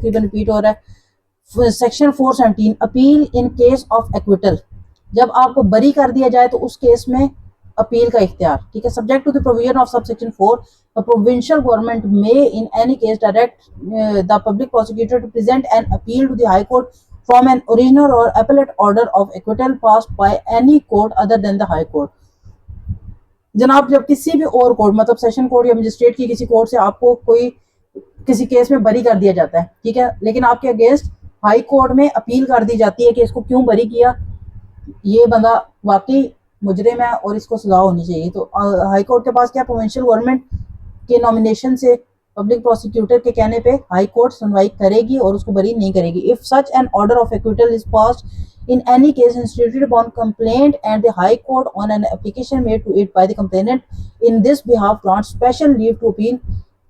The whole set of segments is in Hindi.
तकरीबन रिपीट हो रहा है। Section 417 appeal in case of acquittal, जब आपको बरी कर दिया जाए तो उस केस में अपील का इख्तियार, ठीक है। Subject to the provision of subsection 4, the provincial government may in any case direct the public prosecutor to present an appeal to the high court from an original और appellate order of acquittal passed by any court other than the high court. जनाब जब किसी भी और कोर्ट मतलब सेशन कोर्ट या मजिस्ट्रेट की किसी कोर्ट से आपको कोई किसी केस में बरी कर दिया जाता है, ठीक है, लेकिन आपके अगेंस्ट हाई कोर्ट में अपील कर दी जाती है कि इसको क्यों बरी किया, ये बंदा वाकई मुजरिम है और इसको सजा होनी चाहिए, तो हाई कोर्ट के पास क्या प्रोविंशियल गवर्नमेंट के नॉमिनेशन से पब्लिक प्रोसिक्यूटर के कहने पे हाई कोर्ट सुनवाई करेगी और उसको बरी नहीं करेगी। If such an order of acquittal is passed in any case instituted upon complaint and the high court on an application made to it by the complainant in this behalf grants special leave to appeal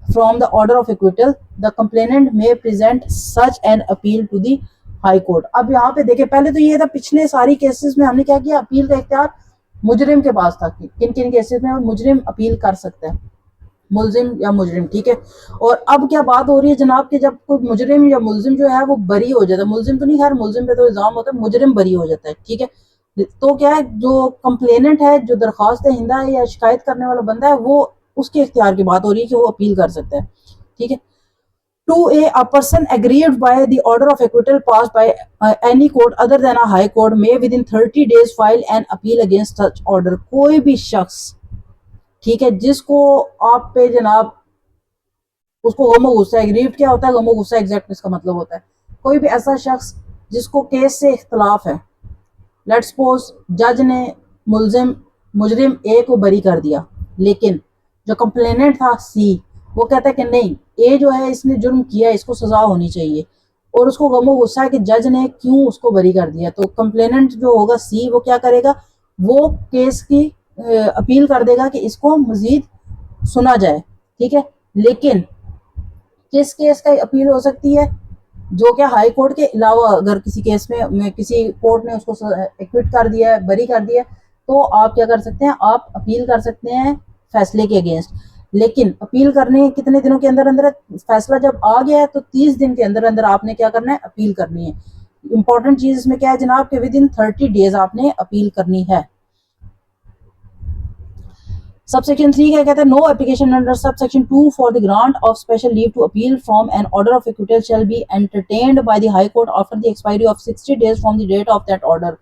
from the order of acquittal, the complainant may present such an appeal to the high court। अब यहाँ पे देखें, पहले तो ये था पिछले सारी केसेस में हमने क्या किया, अपील का इख्तियार मुजरिम के पास था कि किन किन केसेस में मुजरिम अपील कर सकता है, मुलजिम या मुजरिम, ठीक है। और अब क्या बात हो रही है जनाब कि जब कोई मुजरिम या मुलजिम जो है वो बरी हो जाता है, मुलजिम तो नहीं, खैर मुलजिम पे तो इल्जाम होता है, मुजरिम बरी हो जाता है, ठीक है। तो क्या है, जो कंप्लेनेंट है, जो दरख्वास्त दहिंदा है या शिकायत करने वाला बंदा है, वो उसके इख्तियार की बात हो रही है कि वो अपील कर सकता है, ठीक है। To a person aggrieved by the order of acquittal passed by any court other than a high court may within 30 days file an appeal against such order। कोई भी शख्स, ठीक है, जिसको आप पे जनाब उसको गम गुस्सा, एग्रीव्ड क्या होता है, गम गुस्सा एग्जैक्ट इसका मतलब होता है, कोई भी ऐसा शख्स जिसको केस से इख्तलाफ है, लेट्स सपोज जज ने मुजरिम ए को बरी कर दिया, लेकिन जो कंप्लेनेंट था सी वो कहता है कि नहीं, ए जो है इसने जुर्म किया, इसको सजा होनी चाहिए, और उसको गम गुस्सा है कि जज ने क्यों उसको बरी कर दिया, तो कंप्लेनेंट जो होगा सी वो क्या करेगा, वो केस की अपील कर देगा कि इसको मजीद सुना जाए, ठीक है। लेकिन किस केस का अपील हो सकती है, जो क्या हाई कोर्ट के अलावा अगर किसी केस में किसी कोर्ट ने उसको एक्विट कर दिया है, बरी कर दिया है, तो आप क्या कर सकते हैं, आप अपील कर सकते हैं फैसले के अगेंस्ट। लेकिन अपील करने कितने दिनों के अंदर अंदर, फैसला जब आ गया है तो 30 दिन के अंदर अंदर आपने क्या करना है, अपील करनी है। इंपॉर्टेंट चीज इसमें क्या है जनाब कि विद इन 30 डेज आपने अपील करनी है। सबसेक्शन 3 क्या कहता है, no application under subsection 2 for the grant of special leave to appeal from an order of acquittal shall be entertained by the high court after the expiry of 60 days from the date of that order.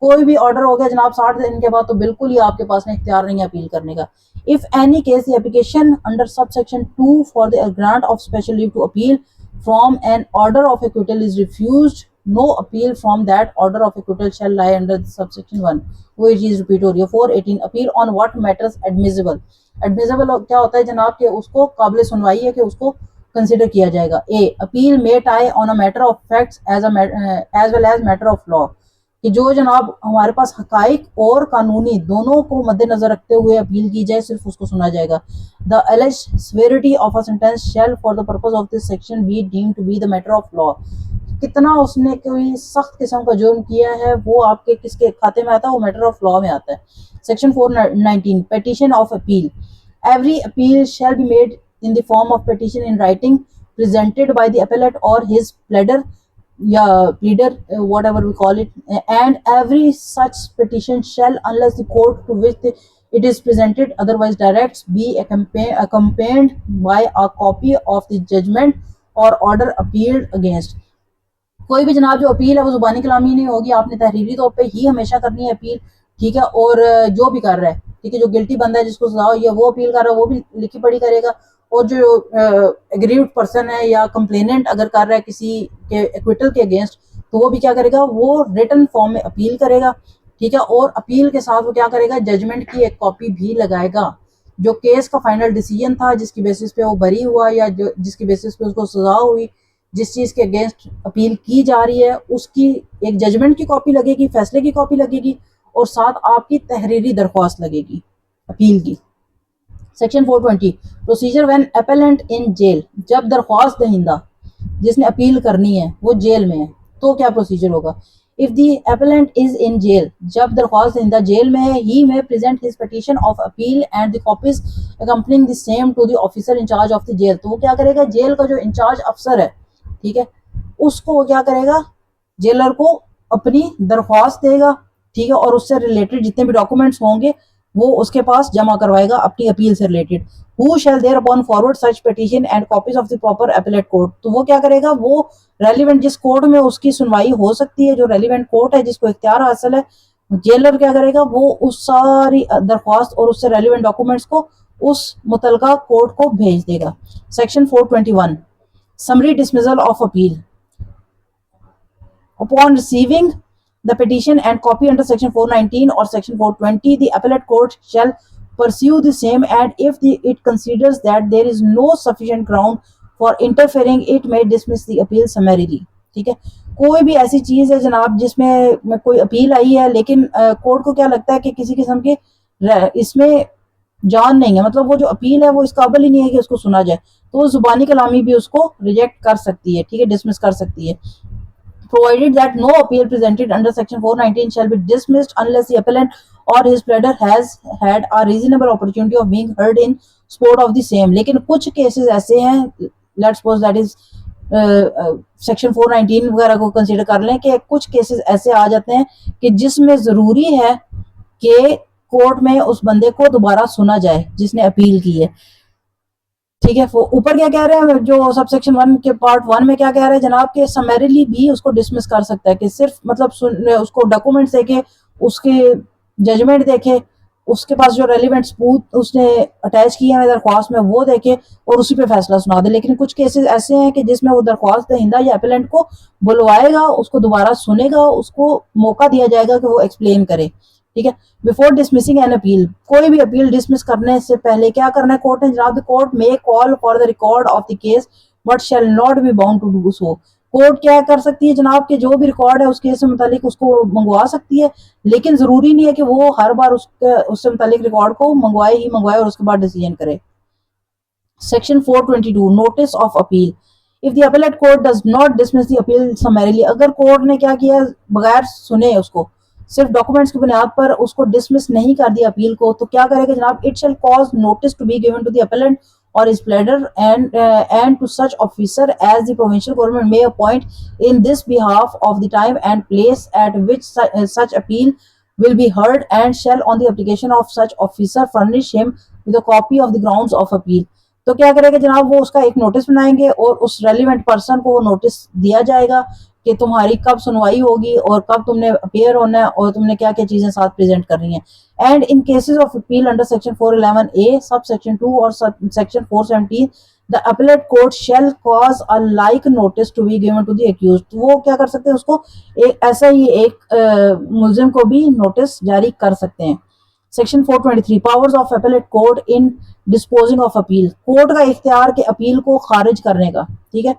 कोई भी ऑर्डर हो गया जनाब 60 दिन के बाद, तो बिल्कुल ही आपके पास में इख्तियार नहीं है अपील करने का। If any case the application under subsection 2 for the grant of special leave to appeal from an order of acquittal is refused, no appeal from that order of acquittal shall lie under subsection 1, which is repeat हो रही है। 418 appeal on what matters admissible। admissible क्या होता है जनाब कि उसको काबिल सुनवाई है कि उसको कंसिडर किया जाएगा। ए appeal may tie on a matter of facts as well as matter of law, कि जो जनाब हमारे पास हकाइक और कानूनी दोनों को मद्देनजर रखते हुए अपील की जाए, सिर्फ उसको सुना जाएगा। The alleged severity of a sentence shall for the purpose of this section be deemed to be the matter of law। कितना उसने कोई सख्त किस्म का जुर्म किया है वो आपके किसके खाते में आता है, वो मैटर ऑफ लॉ में आता है। Section 419 petition of appeal, every appeal shall be made in the form of petition in writing presented by the appellate और हिज प्लेडर या pleader whatever we call it, and every such petition shall unless the court to which it is presented otherwise directs be accompanied by a copy of the judgment or order appealed against। कोई भी जनाब जो अपील है वो जुबानी कलामी नहीं होगी, आपने तहरीरी तौर पे ही हमेशा करनी है अपील, ठीक है। और जो भी कर रहा है, ठीक है, जो गिल्टी बंदा है जिसको सजा हुई है वो अपील कर रहा है वो भी लिखी पढ़ी करेगा, और जो एग्रीव्ड पर्सन है या कंप्लेनेंट अगर कर रहा है किसी के एक्विटल के अगेंस्ट, तो वो भी क्या करेगा, वो रिटन फॉर्म में अपील करेगा, ठीक है। और अपील के साथ वो क्या करेगा, जजमेंट की एक कॉपी भी लगाएगा, जो केस का फाइनल डिसीजन था, जिसकी बेसिस पे वो बरी हुआ या जिसकी बेसिस पे उसको सजा हुई, जिस चीज के अगेंस्ट अपील की जा रही है, उसकी एक जजमेंट की कॉपी लगेगी, फैसले की कॉपी लगेगी, और साथ आपकी तहरीरी दरख्वास्त लगेगी अपील की। Section 420 procedure when appellant in jail, जब दरख्वास्त दहिंदा जिसने अपील करनी है वो जेल में है, तो क्या प्रोसीजर होगा। If the appellant is in jail, जब दरख्वास्त दहिंदा जेल में है, he may present his petition of appeal and the copies accompanying the same to the officer in charge of the jail. तो वो क्या करेगा, जेल का जो इंचार्ज अफसर है, ठीक है, उसको वो क्या करेगा, जेलर को अपनी दरख्वास्त देगा, ठीक है, और उससे रिलेटेड जितने भी डॉक्यूमेंट्स होंगे वो उसके पास जमा करवाएगा अपनी अपील से related. Who shall thereupon forward such petition and copies of the proper appellate court, तो वो क्या करेगा, वो रेलिवेंट जिस कोर्ट में उसकी सुनवाई हो सकती है, जो रेलिवेंट कोर्ट है जिसको इख्तियार हासिल है, जेलर क्या करेगा, वो उस सारी दरख्वास्त और उससे रेलिवेंट डॉक्यूमेंट्स को उस मुतलका कोर्ट को भेज देगा। Section 421 summary dismissal of appeal. Upon receiving the petition and copy under section 419 or section 420, the appellate court shall pursue the same, and if it considers that there is no sufficient ground for interfering, it may dismiss the appeal summarily। ठीक है, कोई भी ऐसी चीज है जनाब जिसमें कोई अपील आई है लेकिन कोर्ट को क्या लगता है कि किसी किस्म के इसमें जान नहीं है, मतलब वो जो अपील है वो इस काबिल ही नहीं है कि उसको सुना जाए, तो वो जुबानी कलामी भी उसको रिजेक्ट कर सकती है, ठीक है, डिसमिस कर सकती है। Provided that no appeal presented under section 419 shall be dismissed unless the appellant or his pleader has had a reasonable opportunity of being heard in support of the same। लेकिन कुछ केसेस ऐसे हैं, let's suppose that is section 419 वगैरह को कंसीडर कर लें कि कुछ केसेस ऐसे आ जाते हैं कि जिसमें जरूरी है कि कोर्ट में उस बंदे को दोबारा सुना जाए जिसने अपील की है, ठीक है। ऊपर क्या कह रहे हैं, जो सब सेक्शन 1 के पार्ट 1 में क्या कह रहे हैं जनाब के समरीली भी उसको डिसमिस कर सकता है, कि सिर्फ मतलब उसको डॉक्यूमेंट्स देखे, उसके जजमेंट देखे, उसके पास जो रेलिवेंट सबूत उसने अटैच किए हैं दरख्वास्त में वो देखे और उसी पे फैसला सुना दे। लेकिन कुछ केसेस ऐसे हैं कि जिसमें वो दरख्वास्त दहिंदा या अपीलेंट को बुलवाएगा, उसको दोबारा सुनेगा, उसको मौका दिया जाएगा कि वो एक्सप्लेन करे, ठीक है। बिफोर डिसमिसिंग एन अपील, कोई भी अपील डिसमिस करने से पहले क्या करना है कोर्ट ने जनाब, the court may call for the record of the case but shall not be bound to do so. Court क्या कर सकती है जनाब के जो भी रिकॉर्ड है उस केस से मुतालिक उसको मंगवा सकती है, लेकिन जरूरी नहीं है कि वो हर बार उससे मुतालिक रिकॉर्ड को मंगवाए और उसके बाद डिसीजन करे। Section 422 notice of appeal. If the appellate court does not dismiss the appeal summarily, अगर कोर्ट ने क्या किया बगैर सुने उसको सिर्फ डॉक्यूमेंट्स की बुनियाद पर उसको डिसमिस नहीं कर दिया अपील को, तो क्या करेगा जनाब, it shall cause notice to be given to the appellant or his pleader and to such officer as the provincial government may appoint in this behalf of the time and place at which such appeal will be heard, and shall on the application of such officer furnish him with a copy of the grounds of appeal। तो क्या करेगा जनाब, वो उसका एक नोटिस बनाएंगे और उस रेलिवेंट पर्सन को वो नोटिस दिया जाएगा कि तुम्हारी कब सुनवाई होगी और कब तुमने अपेयर होना है और तुमने क्या क्या चीजें साथ प्रेजेंट करनी है। And in cases of appeal under section 411A sub section 2 और section 417 the appellate court shall cause a like notice to be given to the accused. वो क्या कर सकते हैं, उसको एक ऐसा ही एक मुल्जिम को भी नोटिस जारी कर सकते हैं। Section 423 powers of appellate court in disposing of appeal. Court का इख्तियार के अपील को खारिज करने का, ठीक है,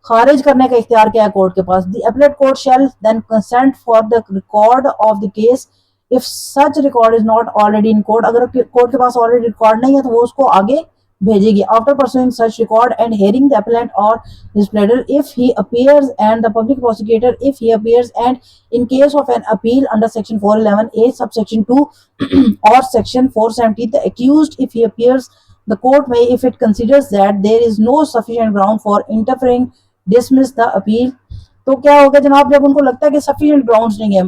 खारिज करने का इख्तियार क्या है कोर्ट के पास। The appellate court shall then consent for the record of the case if such record is not already in court. अगर कोर्ट के पास ऑलरेडी रिकॉर्ड नहीं है तो वो उसको आगे भेजेगी। After perusing such record and hearing the appellant or his pleader if he appears and the public prosecutor if he appears, and in case of an appeal under section 411A sub section 2 और section 470 the accused if he appears the court may, if it considers that there is no sufficient ground for interfering, dismiss the appeal। तो क्या होगा जनाब, जब उनको लगता है कि sufficient grounds नहीं है,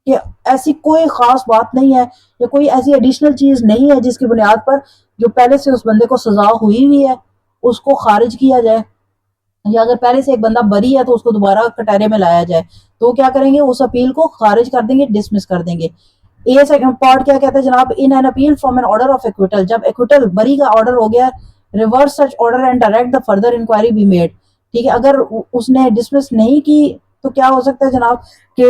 कि ऐसी कोई खास बात नहीं है या कोई ऐसी एडिशनल चीज नहीं है जिसकी बुनियाद पर जो पहले से उस बंदे को सजा हुई है उसको खारिज किया जाए, या अगर पहले से एक बंदा बरी है तो उसको दोबारा कटहरे में लाया जाए, तो क्या करेंगे उस अपील को खारिज कर देंगे, डिसमिस कर देंगे। ए सेकंड पार्ट क्या कहता है जनाब, in an appeal from an order of acquittal, जब एक्विटल बरी का ऑर्डर हो गया, reverse such order and direct the further inquiry be made, ठीक है। अगर उसने डिसमिस नहीं की तो क्या हो सकता है जनाब कि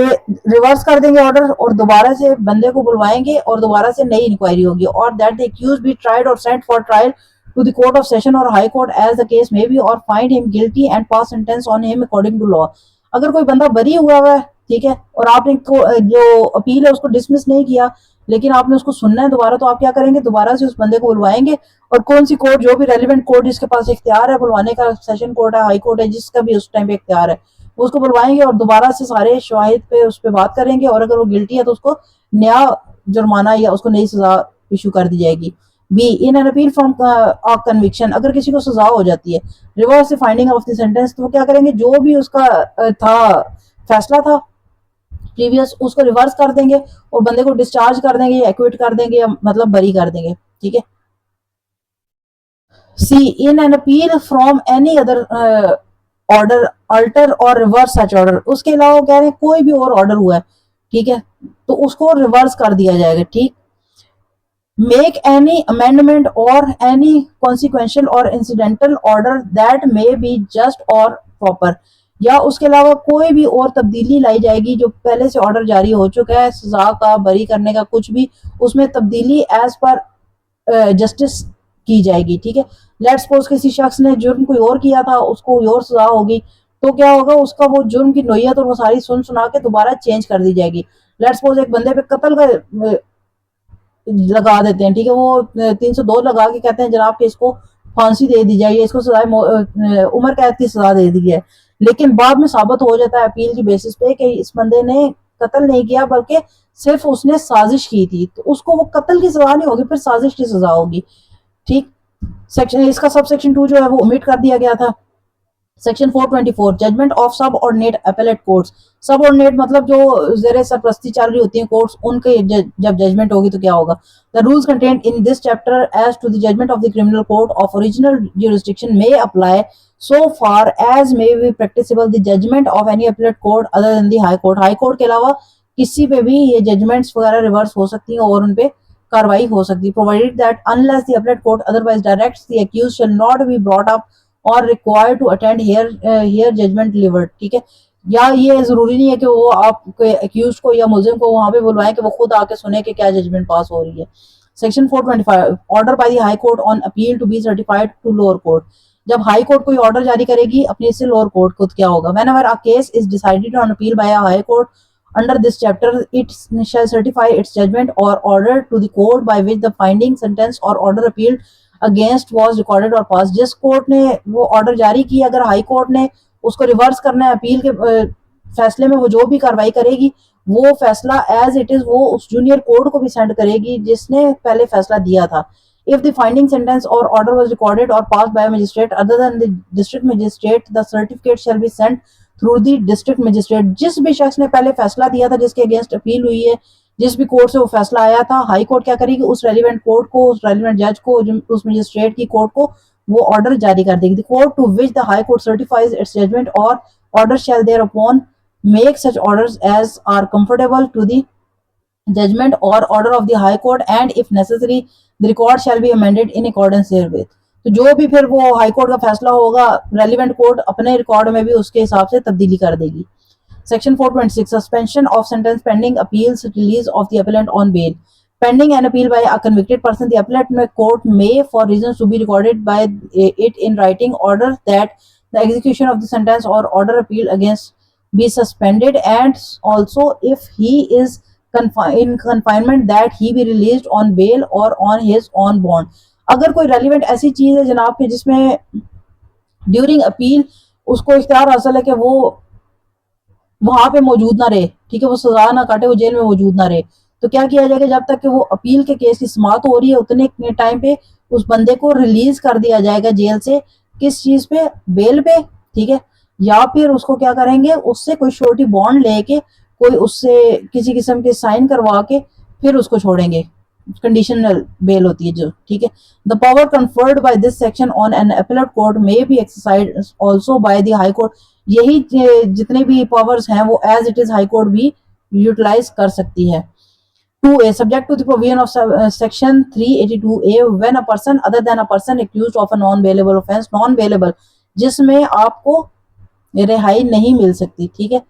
रिवर्स कर देंगे ऑर्डर और दोबारा से बंदे को बुलवाएंगे और दोबारा से नई इंक्वायरी होगी, or that the accused be tried or sent for trial to the court of session or high court as the case may be, or find him guilty and pass sentence on him according to law। अगर कोई बंदा बरी हुआ है, ठीक है, और आपने जो अपील है उसको डिसमिस नहीं किया लेकिन आपने उसको सुनना है दोबारा, तो आप क्या करेंगे, दोबारा से उस बंदे को बुलवाएंगे और कौन सी कोर्ट, जो भी रेलिवेंट कोर्ट जिसके पास इख्तियार है बुलवाने का, सेशन कोर्ट है, हाई कोर्ट है, जिसका भी उस टाइम पे इख्तियार है, उसको बुलवाएंगे और दोबारा से सारे शवाहिद पे उस पर बात करेंगे, और अगर वो गिल्टी है तो उसको नया जुर्माना या उसको नई सजा इशू कर दी जाएगी। Be in an appeal from conviction, अगर किसी को सजा हो जाती है, reverse the finding of the sentence, तो वो क्या करेंगे, जो भी उसका था फैसला था प्रीवियस, उसको रिवर्स कर देंगे और बंदे को डिस्चार्ज कर देंगे या एक्विट कर देंगे या मतलब बरी कर देंगे, ठीक है। C in an appeal from any other order alter or reverse such order, उसके अलावा कह रहे हैं कोई भी और ऑर्डर हुआ है, ठीक है, तो उसको रिवर्स कर दिया जाएगा, ठीक। मेक एनी अमेंडमेंट और एनी कॉन्सिक्वेंशियल और incidental order that may be just और प्रॉपर, या उसके अलावा कोई भी और तब्दीली लाई जाएगी जो पहले से ऑर्डर जारी हो चुका है, सजा का, बरी करने का, कुछ भी उसमें तब्दीली एज पर जस्टिस की जाएगी, ठीक है। लेट्स सपोज किसी शख्स ने जुर्म कोई और किया था, उसको कोई और सजा होगी, तो क्या होगा, उसका वो जुर्म की नोयत और वो सारी सुन सुना के दोबारा चेंज कर दी जाएगी। लेट्स सपोज एक बंदे पे कत्ल का लगा देते हैं, ठीक है, वो 302 लगा के कहते हैं जनाब कि इसको फांसी दे दी जाए, इसको सजा उम्र कैद की सजा दे दी है, लेकिन बाद में साबित हो जाता है अपील की बेसिस पे कि इस बंदे ने कत्ल नहीं किया बल्कि सिर्फ उसने साजिश की थी, तो उसको वो कत्ल की सजा नहीं होगी, फिर साजिश की सजा होगी, ठीक। सेक्शन इसका सब सेक्शन 2 जो है वो ओमिट कर दिया गया था। सेक्शन 424 जजमेंट ऑफ सब ऑर्डिनेट अपीलेट कोर्ट्स, सब ऑर्डिनेट मतलब जो जेर सरप्रस्ती चल रही होती है कोर्ट्स, उनके जब जजमेंट होगी तो क्या होगा। The rules content in this chapter as to the judgment of the criminal court of original jurisdiction may apply so far as may be practicable the judgment of any appellate court other than the high court, high court के अलावा किसी पे भी ये जजमेंट्स वगैरह रिवर्स हो सकती हैं और उनपे कार्रवाई हो सकती है, provided that unless the appellate court otherwise directs the accused shall not be brought up और required to attend hear judgment delivered, ठीक है। या ये जरूरी नहीं है कि वो आप अक्यूज को या मुलजिम को वहां पे बुलवाएं कि वो खुद आके सुने कि क्या जजमेंट पास हो रही है। Section 425 order by the high court on appeal to be certified to lower court, जब हाई कोर्ट कोई ऑर्डर जारी करेगी अपने से लोअर कोर्ट को क्या होगा। Whenever a case is decided on appeal by a high court under this chapter it shall certify its judgment or order to the court by which the finding sentence or order appealed against was recorded or पास, जिस कोर्ट ने वो ऑर्डर जारी किया अगर हाई कोर्ट ने उसको रिवर्स करना है अपील के फैसले में, वो जो भी कार्रवाई करेगी वो फैसला एज इट इज वो उस जूनियर कोर्ट को भी सेंड करेगी जिसने पहले फैसला दिया था। If the finding sentence or order was recorded or passed by magistrate other than the district magistrate the certificate shall be sent through the district magistrate, जिस भी शख्स ने पहले फैसला दिया था जिसके अगेंस्ट अपील हुई है, जिस भी कोर्ट से वो फैसला आया था, हाई कोर्ट क्या करेगी उस रेलिवेंट कोर्ट को, उस रेलिवेंट जज को, उस मजिस्ट्रेट की कोर्ट को वो ऑर्डर जारी कर देगी। The court to which the high court certifies its judgment or order shall thereupon make such orders as are comfortable to the judgment or order of the high court and if necessary the record shall be amended in accordance therewith, तो जो भी फिर वो हाई कोर्ट का फैसला होगा रेलिवेंट कोर्ट अपने रिकॉर्ड में भी उसके हिसाब से तब्दीली कर देगी। Section 426 suspension of sentence pending appeals release of the appellant on bail, pending an appeal by a convicted person the appellate court may for reasons to be recorded by it in writing order that the execution of the sentence or order appeal against be suspended and also if he is in confinement that he be released on bail or on his own bond, अगर कोई रेलिवेंट ऐसी चीज है जनाब के जिसमें ड्यूरिंग अपील उसको इख्तियार हासिल है कि वो वहां पे मौजूद ना रहे, ठीक है, वो सजा ना काटे, वो जेल में मौजूद ना रहे, तो क्या किया जाएगा जब तक कि वो अपील के केस की समाप्त हो रही है उतने टाइम पे उस बंदे को रिलीज कर दिया जाएगा जेल से, किस चीज पे, बेल पे, ठीक है, या फिर उसको क्या करेंगे उससे कोई श्योरिटी बॉन्ड लेके कोई उससे किसी किस्म के साइन करवा के फिर उसको छोड़ेंगे, कंडीशनल बेल होती है जो, ठीक है। The power conferred by this section on an appellate court may be exercised also by the high court, यही जितने भी पावर्स हैं वो as it is high court भी यूटिलाइज कर सकती है। 2A subject to the provision of section 382A when a person other than a person accused of a non bailable offense, non bailable जिसमें आपको रिहाई नहीं मिल सकती, ठीक है,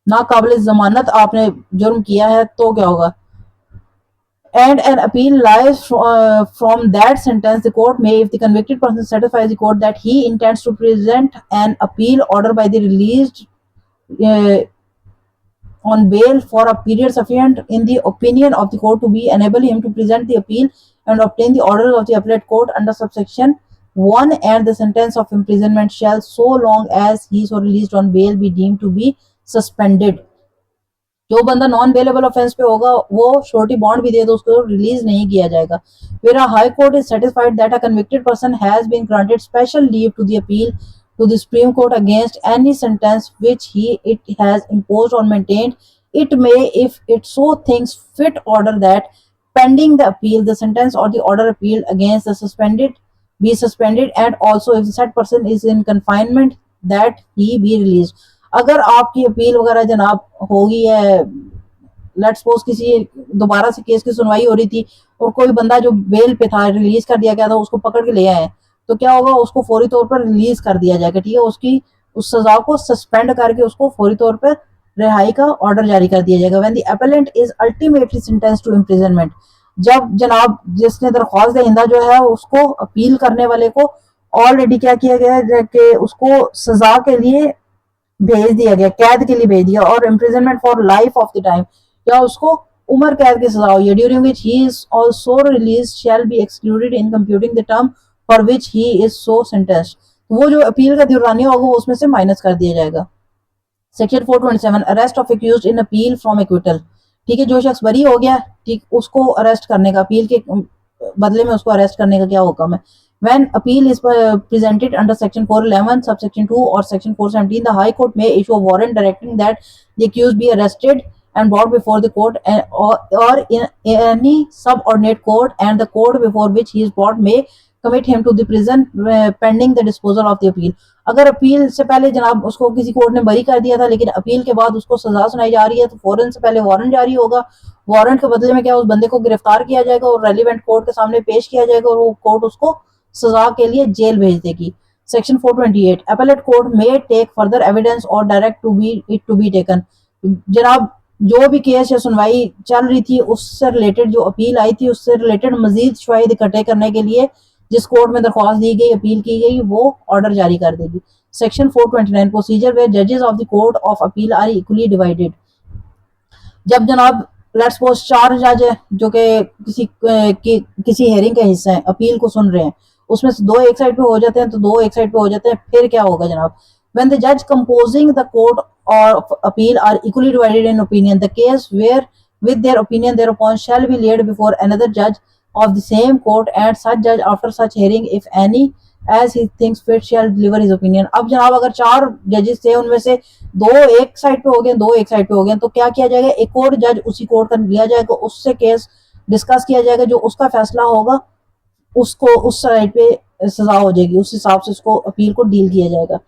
ना काबिल जमानत आपने जुर्म किया है तो क्या होगा, and an appeal lies from that sentence the court may if the convicted person satisfies the court that he intends to present an appeal order by the released uh, on bail for a period sufficient in the opinion of the court to be enable him to present the appeal and obtain the orders of the appellate court under subsection 1 and the sentence of imprisonment shall so long as he is released on bail be deemed to be suspended, जो बंदा नॉन बेलेबल ऑफेंस पे होगा वो श्योरिटी बॉन्ड भी दे तो उसको रिलीज नहीं किया जाएगा. Where a high court is satisfied that a convicted person has been granted special leave to the appeal to the Supreme Court against any sentence which it has imposed or maintained, it may, if it so thinks fit, order that pending the appeal, the sentence or the order appealed against the suspended be suspended, and also if the said person is in confinement that he be released. अगर आपकी अपील वगैरह जनाब होगी है, लेट सपोज किसी दोबारा से केस की सुनवाई हो रही थी और कोई बंदा जो बेल पे था रिलीज कर दिया गया था उसको पकड़ के ले आए, तो क्या होगा, उसको फौरी तौर पर रिलीज कर दिया जाएगा. ठीक है, उसकी उस सजा को सस्पेंड करके उसको फौरी तौर पर रिहाई का ऑर्डर जारी कर दिया जाएगा. When the appellant is ultimately sentenced to imprisonment, जब जनाब जिसने दरख्वास्त दहिंदा जो है उसको अपील करने वाले को ऑलरेडी क्या किया गया है कि उसको सजा के लिए भेज दिया गया, कैद के लिए भेज दिया, और imprisonment for life of the time, या उसको उम्र कैद की सजा हुई है, during which he is also release shall be excluded in computing the term for which he is so sentenced. वो जो अपील का दौरानिया होगा वो उसमें से माइनस कर दिया जाएगा. Section 427 arrest of accused in appeal from acquittal. ठीक है, जो शख्स बरी हो गया, ठीक, उसको अरेस्ट करने का, अपील के बदले में उसको अरेस्ट करने का क्या हुक्म है. When appeal is presented under section 411 subsection 2 or section 417, the high court may issue a warrant directing that the accused be arrested and brought before the court, or in any subordinate court, and the court before which he is brought may commit him to the prison pending the disposal of the appeal. अगर अपील से पहले जनाब उसको किसी कोर्ट ने बरी कर दिया था, लेकिन अपील के बाद उसको सजा सुनाई जा रही है, तो फौरन से पहले वारंट जारी होगा. वारंट के बदले में क्या, उस बंदे को गिरफ्तार किया जाएगा और रेलिवेंट कोर्ट के सामने पेश किया जाएगा और वो कोर्ट उसको सजा के लिए जेल भेज देगी. Section 428 appellate court may take further evidence or direct to be taken. जनाब जो भी केस या सुनवाई चल रही थी उससे रिलेटेड, जो अपील आई थी उससे रिलेटेड मजीद शवाहिद इकट्ठे करने के लिए जिस कोर्ट में दरख्वास्त दी गई, अपील की गई, वो ऑर्डर जारी कर देगी. सेक्शन 429 प्रोसीजर वेयर जजेस of the court of appeal or equally divided. जब जनाब लेट्स सपोज 4 जज है जो कि किसी हेयरिंग का हिस्सा है, अपील को सुन रहे हैं, उसमें से 2 एक साइड पे हो जाते हैं तो 2 एक साइड पे हो जाते हैं, फिर क्या होगा जनाब. When the judge composing the court of appeal are equally divided in opinion, the case where with their opinion thereupon shall be laid before another judge of the same court, and such judge after such hearing, if any, as he thinks fit, shall deliver his opinion. अब जनाब अगर 4 जजेस थे, उनमें से 2 एक साइड पे हो गए, 2 एक साइड पे हो गए, तो क्या किया जाएगा, एक और जज उसी कोर्ट का लिया जाएगा, उससे केस डिस्कस किया जाएगा, जो उसका फैसला होगा उसको उस साइड पे सजा हो जाएगी, उस हिसाब से उसको अपील को डील किया जाएगा.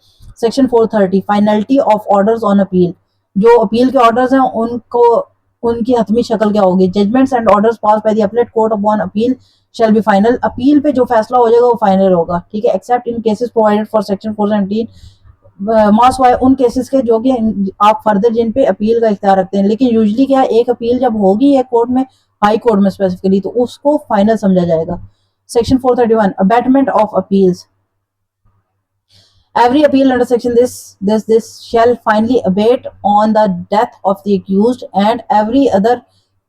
Section 430 finality of orders on appeal. जो अपील के ऑर्डर्स हैं उनको उनकी हतमी शक्ल क्या होगी. Judgments and orders pass by the appellate court upon appeal shall be final. Appeal पे जो फैसला हो जाएगा वो फाइनल होगा. ठीक है, except in cases provided for section 417 मास वाई, उन केसेस के जो कि आप फर्दर जिन पे अपील का इख्तियार रखते हैं. लेकिन यूजुअली क्या है, एक अपील जब होगी एक कोर्ट में, हाई कोर्ट में स्पेसिफिकली, तो उसको फाइनल समझा जाएगा. Section 431 abatement of appeals. Every appeal under section this shall finally abate on the death of the accused, and every other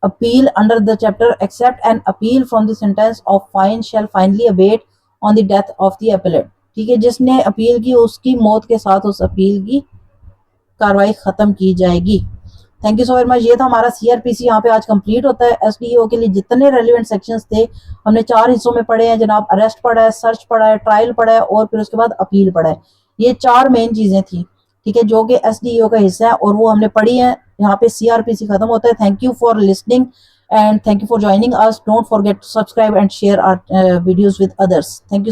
appeal under the chapter except an appeal from the sentence of fine shall finally abate on the death of the appellant. ठीक है, जिसने अपील की उसकी मौत के साथ उस अपील की कार्रवाई खत्म की जाएगी. Thank you so very much. ये था हमारा सीआरपीसी, यहाँ पे आज कंप्लीट होता है. एसडीओ के लिए जितने रेलिवेंट सेक्शंस थे हमने 4 हिस्सों में पढ़े हैं जनाब. अरेस्ट पढ़ा है, सर्च पढ़ा है, ट्रायल पढ़ा है, और फिर उसके बाद अपील पढ़ा है. ये 4 मेन चीजें थी, ठीक है, जो कि एसडीओ का हिस्सा है और वो हमने पढ़ी है. यहाँ पे सीआरपीसी खत्म होता है. Thank you for listening and thank you for joining us. Don't forget to subscribe and share our videos with others. Thank you.